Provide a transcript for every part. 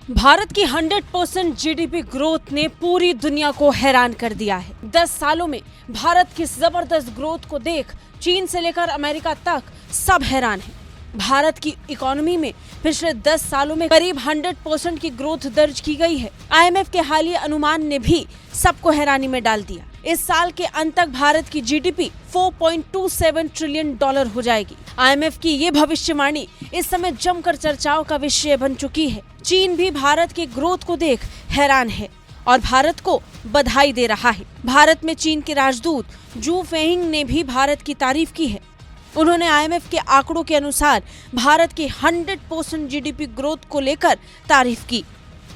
भारत की 100% GDP growth ने पूरी दुनिया को हैरान कर दिया है। 10 सालों में भारत की जबरदस्त ग्रोथ को देख चीन से लेकर अमेरिका तक सब हैरान हैं। भारत की इकोनॉमी में पिछले 10 सालों में करीब 100% की ग्रोथ दर्ज की गई है। आईएमएफ के हालिया अनुमान ने भी सबको हैरानी में डाल दिया। इस साल के अंत तक भारत की जीडीपी $4.27 ट्रिलियन हो जाएगी। आईएमएफ की ये भविष्यवाणी इस समय जमकर चर्चाओं का विषय बन चुकी है। चीन भी भारत की ग्रोथ को देख हैरान है और भारत को बधाई दे रहा है। भारत में चीन के राजदूत जू फेइंग ने भी भारत की तारीफ की है। उन्होंने आईएमएफ के आंकड़ों के अनुसार भारत की 100% जीडीपी ग्रोथ को लेकर तारीफ की।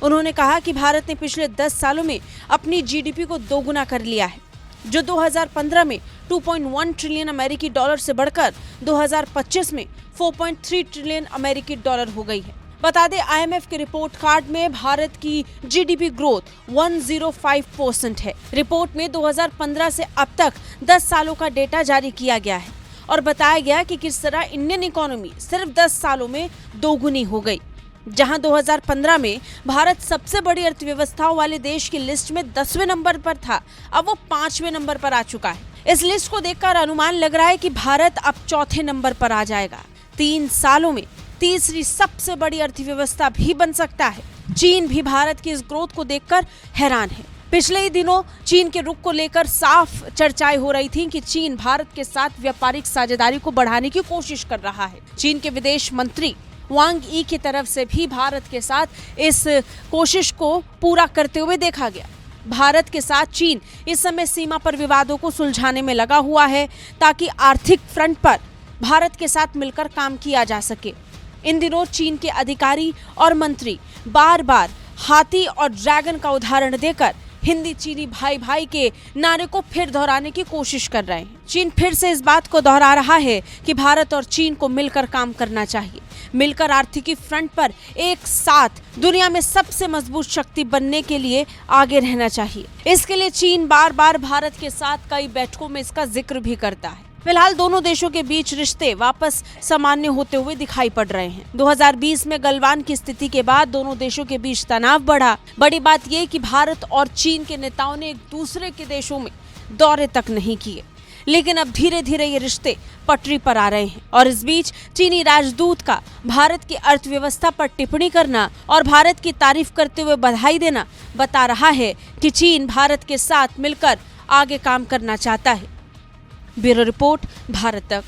उन्होंने कहा कि भारत ने पिछले 10 सालों में अपनी जीडीपी को दोगुना कर लिया है, जो 2015 में 2.1 ट्रिलियन अमेरिकी डॉलर से बढ़कर 2025 में 4.3 ट्रिलियन अमेरिकी डॉलर हो गई है। बता दें, आईएमएफ के रिपोर्ट कार्ड में भारत की जीडीपी ग्रोथ 105% है। रिपोर्ट में 2015 से अब तक 10 सालों का डेटा जारी किया गया है और बताया गया कि किस तरह इंडियन इकोनॉमी सिर्फ 10 सालों में दोगुनी हो गई। जहां 2015 में भारत सबसे बड़ी अर्थव्यवस्थाओं वाले देश की लिस्ट में 10वें नंबर पर था, अब वो 5वें नंबर पर आ चुका है। इस लिस्ट को देखकर अनुमान लग रहा है कि भारत अब चौथे नंबर पर आ जाएगा। 3 सालों में तीसरी सबसे बड़ी अर्थव्यवस्था भी बन सकता है। चीन भी भारत की इस ग्रोथ को देखकर हैरान है। पिछले ही दिनों चीन के रुख को लेकर साफ चर्चाएं हो रही थी कि चीन भारत के साथ व्यापारिक साझेदारी को बढ़ाने की कोशिश कर रहा है। चीन के विदेश मंत्री वांग यी की तरफ से भी भारत के साथ इस कोशिश को पूरा करते हुए देखा गया। भारत के साथ चीन इस समय सीमा पर विवादों को सुलझाने में लगा हुआ है ताकि आर्थिक फ्रंट पर भारत के साथ मिलकर काम किया जा सके। इन दिनों चीन के अधिकारी और मंत्री बार बार हाथी और ड्रैगन का उदाहरण देकर हिंदी चीनी भाई भाई के नारे को फिर दोहराने की कोशिश कर रहे हैं। चीन फिर से इस बात को दोहरा रहा है कि भारत और चीन को मिलकर काम करना चाहिए, मिलकर आर्थिकी फ्रंट पर एक साथ दुनिया में सबसे मजबूत शक्ति बनने के लिए आगे रहना चाहिए। इसके लिए चीन बार बार भारत के साथ कई बैठकों में इसका जिक्र भी करता है। फिलहाल दोनों देशों के बीच रिश्ते वापस सामान्य होते हुए दिखाई पड़ रहे हैं। 2020 में गलवान की स्थिति के बाद दोनों देशों के बीच तनाव बढ़ा। बड़ी बात यह कि भारत और चीन के नेताओं ने एक दूसरे के देशों में दौरे तक नहीं किए, लेकिन अब धीरे धीरे ये रिश्ते पटरी पर आ रहे हैं। और इस बीच चीनी राजदूत का भारत की अर्थव्यवस्था पर टिप्पणी करना और भारत की तारीफ करते हुए बधाई देना बता रहा है कि चीन भारत के साथ मिलकर आगे काम करना चाहता है। ब्यूरो रिपोर्ट, भारत तक।